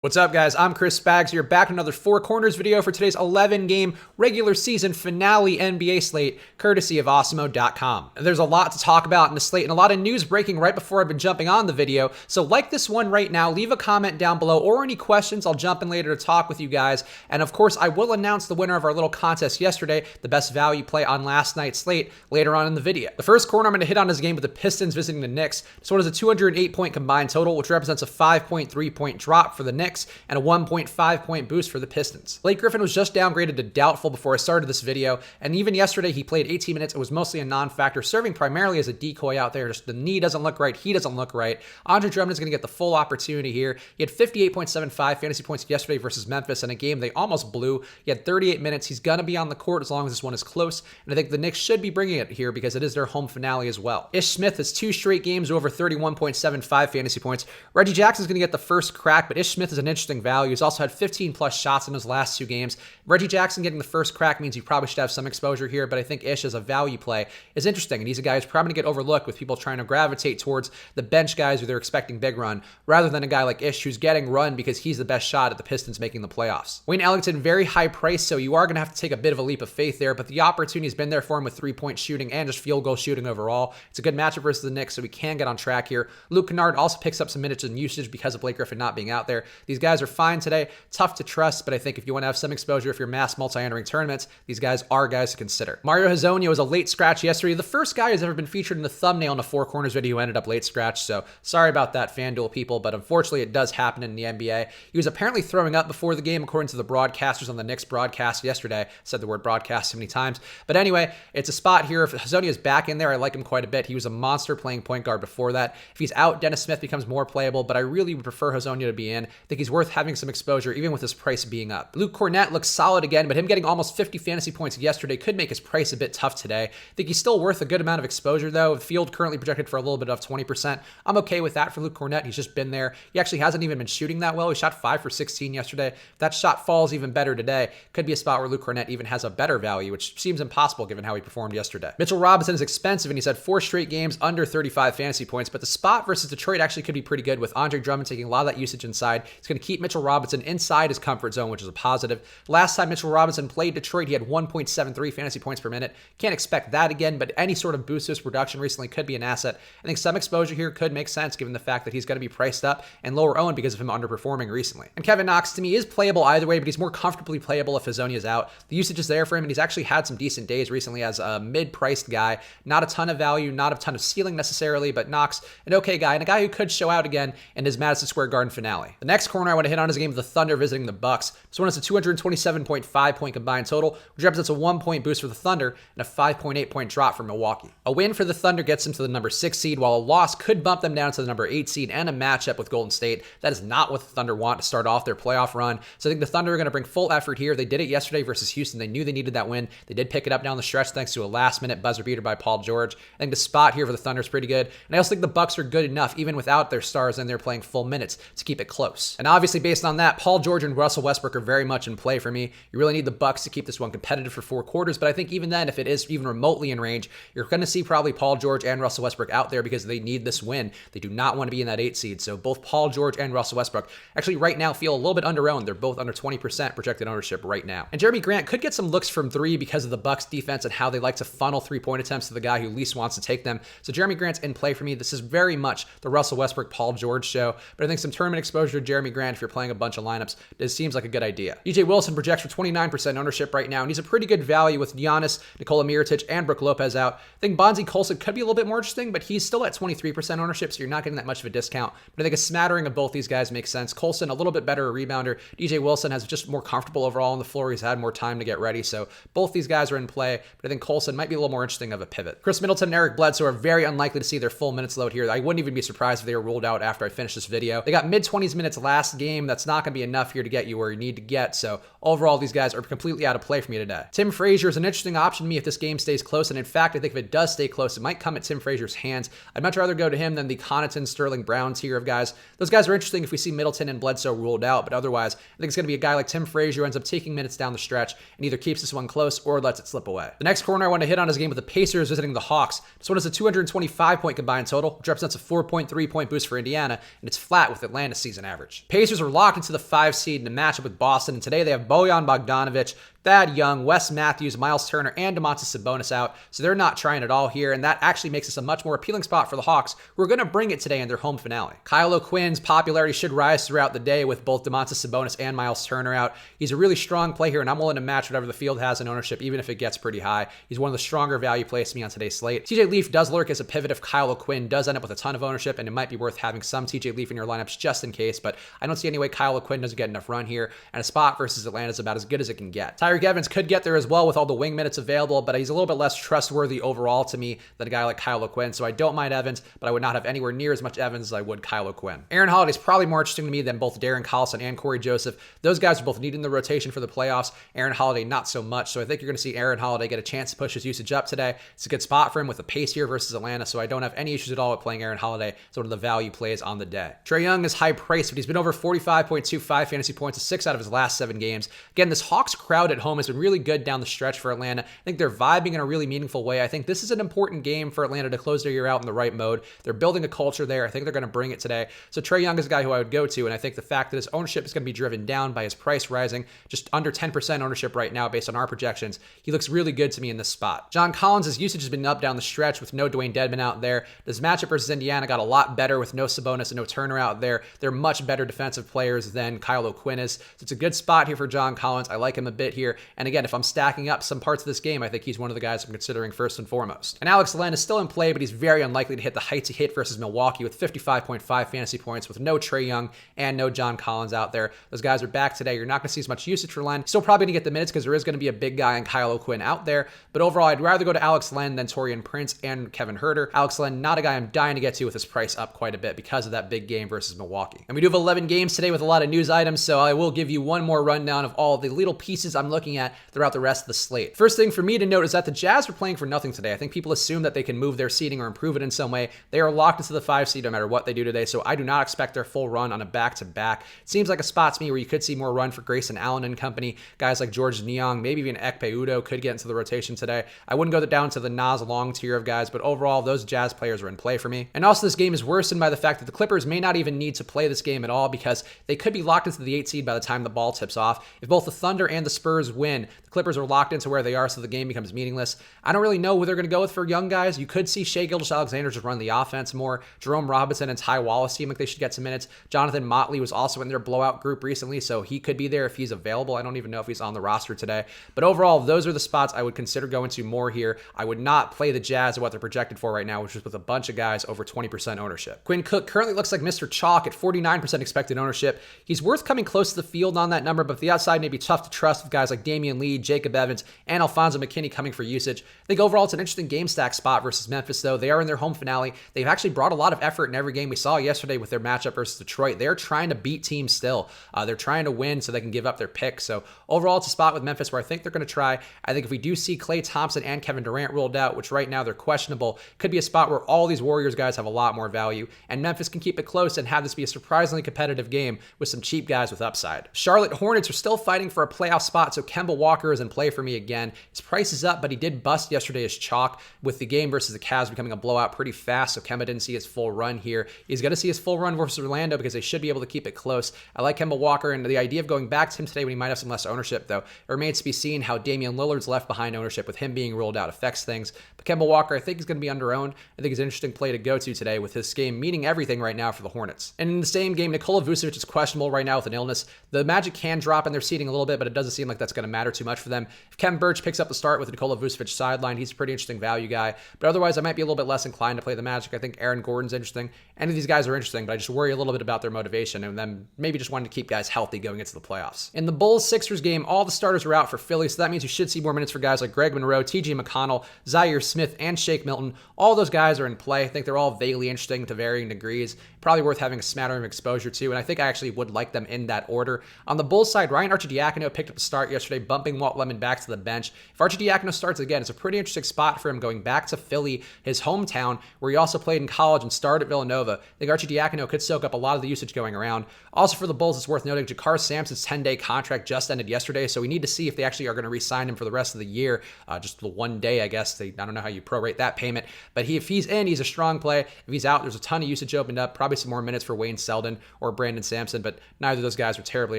What's up, guys? I'm Chris Spags here, back with another Four Corners video for today's 11-game regular season finale NBA slate, courtesy of Awesemo.com. There's a lot to talk about in the slate and a lot of news breaking right before I've been jumping on the video, so like this one right now, leave a comment down below or any questions. I'll jump in later to talk with you guys, and of course, I will announce the winner of our little contest yesterday, the best value play on last night's slate, later on in the video. The first corner I'm going to hit on is a game with the Pistons visiting the Knicks. This one is a 208-point combined total, which represents a 5.3-point drop for the Knicks and a 1.5-point boost for the Pistons. Blake Griffin was just downgraded to doubtful before I started this video, and even yesterday he played 18 minutes. It was mostly a non-factor, serving primarily as a decoy out there. Just the knee doesn't look right, he doesn't look right. Andre Drummond is going to get the full opportunity here. He had 58.75 fantasy points yesterday versus Memphis in a game they almost blew. He had 38 minutes. He's going to be on the court as long as this one is close, and I think the Knicks should be bringing it here because it is their home finale as well. Ish Smith has 2 straight games over 31.75 fantasy points. Reggie Jackson's going to get the first crack, but Ish Smith is an interesting value. He's also had 15 plus shots in his last 2 games. Reggie Jackson getting the first crack means you probably should have some exposure here, but I think Ish as a value play is interesting, and he's a guy who's probably going to get overlooked with people trying to gravitate towards the bench guys who they're expecting big run, rather than a guy like Ish who's getting run because he's the best shot at the Pistons making the playoffs. Wayne Ellington, very high price, so you are going to have to take a bit of a leap of faith there, but the opportunity's been there for him with 3-point shooting and just field goal shooting overall. It's a good matchup versus the Knicks, so we can get on track here. Luke Kennard also picks up some minutes in usage because of Blake Griffin not being out there. These guys are fine today. Tough to trust, but I think if you want to have some exposure, if you're mass multi-entering tournaments, these guys are guys to consider. Mario Hezonja was a late scratch yesterday. The first guy who's ever been featured in the thumbnail in a Four Corners video who ended up late scratch, so sorry about that, FanDuel people, but unfortunately it does happen in the NBA. He was apparently throwing up before the game, according to the broadcasters on the Knicks broadcast yesterday. I said the word broadcast so many times. But anyway, it's a spot here. If Hezonja is back in there, I like him quite a bit. He was a monster playing point guard before that. If he's out, Dennis Smith becomes more playable, but I really would prefer Hezonja to be in. I think he's worth having some exposure, even with his price being up. Luke Kornet looks solid again, but him getting almost 50 fantasy points yesterday could make his price a bit tough today. I think he's still worth a good amount of exposure, though. The field currently projected for a little bit of 20%. I'm okay with that for Luke Kornet. He's just been there. He actually hasn't even been shooting that well. He shot 5 for 16 yesterday. If that shot falls even better today, could be a spot where Luke Kornet even has a better value, which seems impossible given how he performed yesterday. Mitchell Robinson is expensive, and he's had 4 straight games under 35 fantasy points, but the spot versus Detroit actually could be pretty good with Andre Drummond taking a lot of that usage inside. He's going to keep Mitchell Robinson inside his comfort zone, which is a positive. Last time Mitchell Robinson played Detroit, he had 1.73 fantasy points per minute. Can't expect that again, but any sort of boost to his production recently could be an asset. I think some exposure here could make sense given the fact that he's going to be priced up and lower owned because of him underperforming recently. And Kevin Knox, to me, is playable either way, but he's more comfortably playable if Hezonja is out. The usage is there for him, and he's actually had some decent days recently as a mid-priced guy. Not a ton of value, not a ton of ceiling necessarily, but Knox, an okay guy, and a guy who could show out again in his Madison Square Garden finale. The next corner I want to hit on is a game of the Thunder visiting the Bucks. This one is a 227.5-point combined total, which represents a 1-point boost for the Thunder and a 5.8-point drop for Milwaukee. A win for the Thunder gets them to the number 6 seed, while a loss could bump them down to the number 8 seed and a matchup with Golden State. That is not what the Thunder want to start off their playoff run. So I think the Thunder are going to bring full effort here. They did it yesterday versus Houston. They knew they needed that win. They did pick it up down the stretch thanks to a last-minute buzzer beater by Paul George. I think the spot here for the Thunder is pretty good. And I also think the Bucks are good enough, even without their stars and they're playing full minutes, to keep it close. And obviously, based on that, Paul George and Russell Westbrook are very much in play for me. You really need the Bucks to keep this one competitive for 4 quarters, but I think even then, if it is even remotely in range, you're going to see probably Paul George and Russell Westbrook out there because they need this win. They do not want to be in that 8 seed. So both Paul George and Russell Westbrook actually right now feel a little bit under-owned. They're both under 20% projected ownership right now. And Jeremy Grant could get some looks from 3 because of the Bucks defense and how they like to funnel 3-point attempts to the guy who least wants to take them. So Jeremy Grant's in play for me. This is very much the Russell Westbrook, Paul George show, but I think some tournament exposure to Jeremy Grant if you're playing a bunch of lineups, this seems like a good idea. DJ Wilson projects for 29% ownership right now, and he's a pretty good value with Giannis, Nikola Mirotic, and Brook Lopez out. I think Bonzi Colson could be a little bit more interesting, but he's still at 23% ownership, so you're not getting that much of a discount. But I think a smattering of both these guys makes sense. Colson, a little bit better rebounder. DJ Wilson has just more comfortable overall on the floor. He's had more time to get ready, so both these guys are in play, but I think Colson might be a little more interesting of a pivot. Chris Middleton and Eric Bledsoe are very unlikely to see their full minutes load here. I wouldn't even be surprised if they were ruled out after I finish this video. They got mid-20s minutes last game. That's not going to be enough here to get you where you need to get, so overall, these guys are completely out of play for me today. Tim Frazier is an interesting option to me if this game stays close, and in fact, I think if it does stay close, it might come at Tim Frazier's hands. I'd much rather go to him than the Connaughton, Sterling Brown tier of guys. Those guys are interesting if we see Middleton and Bledsoe ruled out, but otherwise, I think it's going to be a guy like Tim Frazier who ends up taking minutes down the stretch and either keeps this one close or lets it slip away. The next corner I want to hit on is a game with the Pacers visiting the Hawks. This one is a 225-point combined total, which represents a 4.3-point boost for Indiana, and it's flat with Atlanta's season average. Pacers are locked into the 5 seed in a matchup with Boston, and today they have Bojan Bogdanovic, Thad Young, Wes Matthews, Miles Turner, and Domantas Sabonis out, so they're not trying at all here, and that actually makes this a much more appealing spot for the Hawks, who are going to bring it today in their home finale. Kyle O'Quinn's popularity should rise throughout the day with both Domantas Sabonis and Miles Turner out. He's a really strong play here, and I'm willing to match whatever the field has in ownership, even if it gets pretty high. He's one of the stronger value plays to me on today's slate. TJ Leaf does lurk as a pivot if Kyle O'Quinn does end up with a ton of ownership, and it might be worth having some TJ Leaf in your lineups just in case, but I don't see any way Kyle O'Quinn doesn't get enough run here, and a spot versus Atlanta is about as good as it can get. Tyreek Evans could get there as well with all the wing minutes available, but he's a little bit less trustworthy overall to me than a guy like Kyle O'Quinn, so I don't mind Evans, but I would not have anywhere near as much Evans as I would Kyle O'Quinn. Aaron Holiday is probably more interesting to me than both Darren Collison and Corey Joseph. Those guys are both needing the rotation for the playoffs. Aaron Holiday not so much, so I think you're going to see Aaron Holiday get a chance to push his usage up today. It's a good spot for him with the pace here versus Atlanta, so I don't have any issues at all with playing Aaron Holiday. It's one of the value plays on the day. Trae Young is high priced, but he's been over 45.25 fantasy points in 6 out of his last 7 games. Again, this Hawks crowd at home has been really good down the stretch for Atlanta. I think they're vibing in a really meaningful way. I think this is an important game for Atlanta to close their year out in the right mode. They're building a culture there. I think they're going to bring it today. So Trae Young is a guy who I would go to, and I think the fact that his ownership is going to be driven down by his price rising, just under 10% ownership right now based on our projections, he looks really good to me in this spot. John Collins' usage has been up down the stretch with no Dwayne Dedmon out there. This matchup versus Indiana got a lot better with no Sabonis and no Turner out there. They're much better defensive players than Kyle O'Quinn is. So it's a good spot here for John Collins. I like him a bit here. And again, if I'm stacking up some parts of this game, I think he's one of the guys I'm considering first and foremost. And Alex Len is still in play, but he's very unlikely to hit the heights he hit versus Milwaukee with 55.5 fantasy points with no Trae Young and no John Collins out there. Those guys are back today. You're not going to see as much usage for Len. Still probably going to get the minutes because there is going to be a big guy in Kyle O'Quinn out there. But overall, I'd rather go to Alex Len than Taurean Prince and Kevin Huerter. Alex Len, not a guy I'm dying to get to with his price up quite a bit because of that big game versus Milwaukee. And we do have 11 games today with a lot of news items, so I will give you one more rundown of all the little pieces I'm looking at throughout the rest of the slate. First thing for me to note is that the Jazz are playing for nothing today. I think people assume that they can move their seeding or improve it in some way. They are locked into the 5 seed no matter what they do today, so I do not expect their full run on a back-to-back. It seems like a spot to me where you could see more run for Grayson Allen and company. Guys like George Niang, maybe even Ekpe Udoh could get into the rotation today. I wouldn't go down to the Nas long tier of guys, but overall, those Jazz players are in play for me. And also, this game is worsened by the fact that the Clippers may not even need to play this game at all because they could be locked into the 8 seed by the time the ball tips off. If both the Thunder and the Spurs win, the Clippers are locked into where they are, so the game becomes meaningless. I don't really know who they're going to go with for young guys. You could see Shai Gilgeous-Alexander just run the offense more. Jerome Robinson and Ty Wallace seem like they should get some minutes. Jonathan Motley was also in their blowout group recently, so he could be there if he's available. I don't even know if he's on the roster today. But overall, those are the spots I would consider going to more here. I would not play the Jazz at what they're projected for right now, which is with a bunch of guys over 20% ownership. Quinn Cook currently looks like Mr. Chalk at 49% expected ownership. He's worth coming close to the field on that number, but the outside may be tough to trust with guys like Damian Lee, Jacob Evans, and Alfonso McKinney coming for usage. I think overall it's an interesting game stack spot versus Memphis, though. They are in their home finale. They've actually brought a lot of effort in every game. We saw yesterday with their matchup versus Detroit. They're trying to beat teams still. They're trying to win so they can give up their pick. So overall, it's a spot with Memphis where I think they're going to try. I think if we do see Klay Thompson and Kevin Durant ruled out, which right now they're questionable, could be a spot where all these Warriors guys have a lot more value, and Memphis can keep it close and have this be a surprisingly competitive game with some cheap guys with upside. Charlotte Hornets are still fighting for a playoff spot, so Kemba Walker is in play for me again. His price is up, but he did bust yesterday as chalk with the game versus the Cavs becoming a blowout pretty fast, so Kemba didn't see his full run here. He's going to see his full run versus Orlando because they should be able to keep it close. I like Kemba Walker, and the idea of going back to him today when he might have some less ownership, though, it remains to be seen how Damian Lillard's left behind ownership with him being ruled out affects things. But Kemba Walker, I think he's going to be under-owned. I think he's an interesting play to go to today with his game meaning everything right now for the Hornets. And in the same game, Nikola Vucevic is questionable right now with an illness. The Magic can drop in their seating a little bit, but it doesn't seem like that's going to matter too much for them. If Kevin Birch picks up the start with Nikola Vucevic sideline, he's a pretty interesting value guy. But otherwise, I might be a little bit less inclined to play the Magic. I think Aaron Gordon's interesting. Any of these guys are interesting, but I just worry a little bit about their motivation and them maybe just wanting to keep guys healthy going into the playoffs. In the Bulls-Sixers game, all the starters are out for Philly, so that means you should see more minutes for guys like Greg Monroe, T.J. McConnell, Zaire Smith, and Shake Milton. All those guys are in play. I think they're all vaguely interesting to varying degrees. Probably worth having a smattering of exposure to, and I think I actually would like them in that order. On the Bulls side, Ryan Arcidiacono picked up the start yesterday, bumping Walt Lemon back to the bench. If Arcidiacono starts again, it's a pretty interesting spot for him going back to Philly, his hometown, where he also played in college and started at Villanova. I think Arcidiacono could soak up a lot of the usage going around. Also for the Bulls, it's worth noting Jakar Sampson's 10-day contract just ended yesterday, so we need to see if they actually are going to re-sign him for the rest of the year. Just the 1 day, I guess. I don't know how you prorate that payment, but if he's in, he's a strong play. If he's out, there's a ton of usage opened up, probably some more minutes for Wayne Selden or Brandon Sampson, but neither of those guys are terribly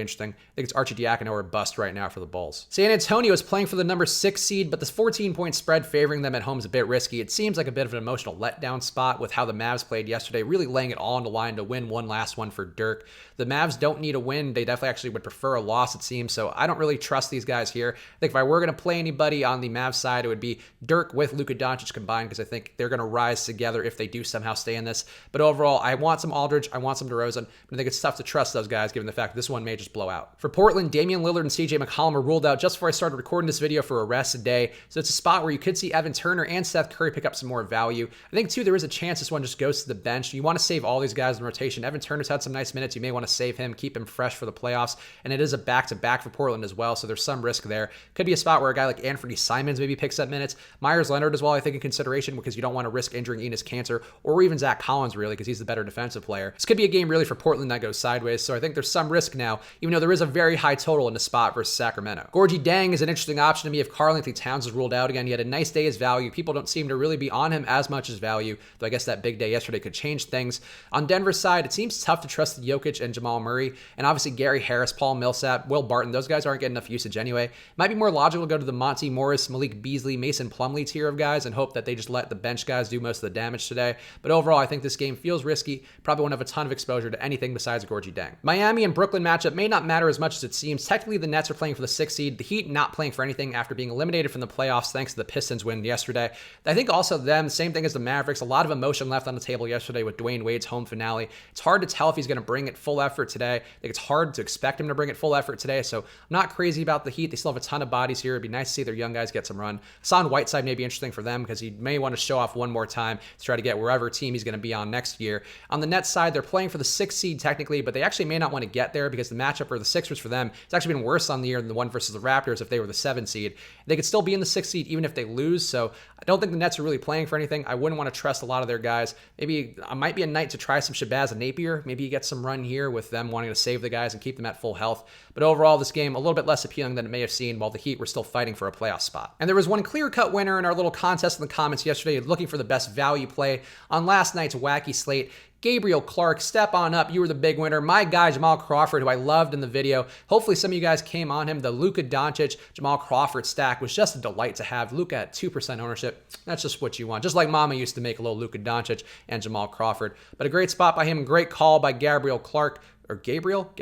interesting. I think it's Arcidiacono or bust right now for the Bulls. San Antonio is playing for the number 6 seed, but this 14-point spread favoring them at home is a bit risky. It seems like a bit of an emotional letdown spot with how the Mavs played yesterday, really laying it all on the line to win one last one for Dirk. The Mavs don't need a win. They definitely actually would prefer a loss, it seems, so I don't really trust these guys here. I think if I were going to play anybody on the Mavs side, it would be Dirk with Luka Doncic combined, because I think they're going to rise together if they do somehow stay in this. But overall, I want some Aldridge, I want some DeRozan, but I think it's tough to trust those guys given the fact that this one may just blow out. For Portland, Damian Lillard and CJ McCollum were ruled out just before I started recording this video for a rest day, so it's a spot where you could see Evan Turner and Seth Curry pick up some more value. I think, too, there is a chance this one just goes to the bench. You want to save all these guys in rotation. Evan Turner's had some nice minutes. You may want to save him, keep him fresh for the playoffs, and it is a back-to-back for Portland as well, so there's some risk there. Could be a spot where a guy like Anthony Simons maybe picks up minutes. Myers Leonard as well, I think, in consideration, because you don't want to risk injuring Enes Kanter or even Zach Collins, really, because he's the better defensive player. This could be a game, really, for Portland that goes sideways, so I think there's some risk now, even though there is a very high total in the spot versus Sacramento. Gorgie Deng is an interesting option to me if Karl-Anthony Towns is ruled out again. He had a nice day as value. People don't seem to really be on him as much as value, though I guess that big day yesterday could change things. On Denver's side, it seems tough to trust Jokic and Jamal Murray, and obviously Gary Harris, Paul Millsap, Will Barton. Those guys aren't getting enough usage anyway. Might be more logical to go to the Monty Morris, Malik Beasley, Mason Plumlee tier of guys and hope that they just let the bench guys do most of the damage today. But overall, I think this game feels risky. Probably won't have a ton of exposure to anything besides Gorgie Deng. Miami and Brooklyn matchup may not matter as much as it seems. Technically, the Nets are playing for the 6th seed. The Heat not playing for anything after being eliminated from the playoffs thanks to the Pistons win yesterday. I think also them, same thing as the Mavericks, a lot of emotion left on the table yesterday with Dwayne Wade's home finale. It's hard to tell if he's going to bring it full effort today. I think it's hard to expect him to bring it full effort today, so I'm not crazy about the Heat. They still have a ton of bodies here. It'd be nice to see their young guys get some run. Hassan Whiteside may be interesting for them because he may want to show off one more time to try to get wherever team he's going to be on next year. On the Nets side, they're playing for the 6th seed technically, but they actually may not want to get there because the matchup for the Sixers for them, it's actually been worse on the year than the one versus the Raptors if they were the 7th seed. They could still be in the 6th seed even if they lose, so I don't think the Nets are really playing for anything. I wouldn't want to trust a lot of their guys. Maybe it might be a night to try some Shabazz and Napier. Maybe you get some run here with them wanting to save the guys and keep them at full health. But overall, this game a little bit less appealing than it may have seemed while the Heat were still fighting for a playoff spot. And there was one clear-cut winner in our little contest in the comments yesterday looking for the best value play on last night's wacky slate. Gabriel Clark, step on up. You were the big winner. My guy, Jamal Crawford, who I loved in the video. Hopefully some of you guys came on him. The Luka Doncic, Jamal Crawford stack was just a delight to have. Luka at 2% ownership. That's just what you want. Just like Mama used to make a little Luka Doncic and Jamal Crawford. But a great spot by him. Great call by Gabriel Clark. Or Gabriel?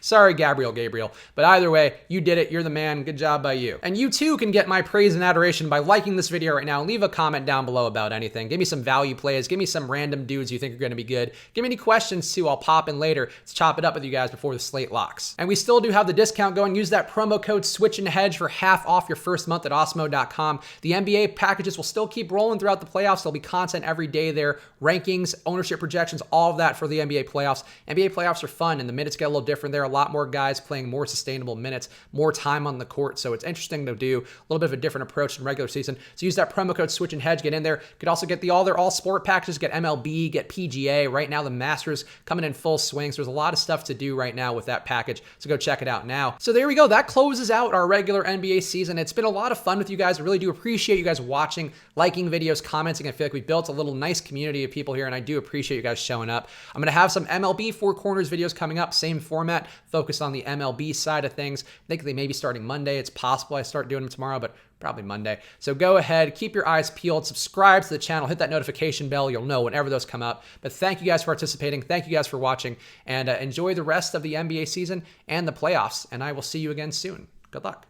Sorry, Gabriel. But either way, you did it. You're the man. Good job by you. And you too can get my praise and adoration by liking this video right now. Leave a comment down below about anything. Give me some value plays. Give me some random dudes you think are going to be good. Give me any questions too. I'll pop in later. Let's chop it up with you guys before the slate locks. And we still do have the discount going. Use that promo code Switch and Hedge for half off your first month at Osmo.com. The NBA packages will still keep rolling throughout the playoffs. There'll be content every day there. Rankings, ownership projections, all of that for the NBA playoffs. NBA playoffs are fun, and the minutes get a little different there. A lot more guys playing more sustainable minutes, more time on the court, so it's interesting to do a little bit of a different approach than regular season. So use that promo code Switch and Hedge, get in there. You could also get all their all-sport packages, get MLB, get PGA. Right now, the Masters coming in full swing, so there's a lot of stuff to do right now with that package, so go check it out now. So there we go. That closes out our regular NBA season. It's been a lot of fun with you guys. I really do appreciate you guys watching, liking videos, commenting. I feel like we built a little nice community of people here, and I do appreciate you guys showing up. I'm going to have some MLB Four Corners videos coming up, same format, focused on the MLB side of things. I think they may be starting Monday. It's possible I start doing them tomorrow, but probably Monday. So go ahead, keep your eyes peeled, subscribe to the channel, hit that notification bell. You'll know whenever those come up. But thank you guys for participating. Thank you guys for watching, and enjoy the rest of the NBA season and the playoffs. And I will see you again soon. Good luck.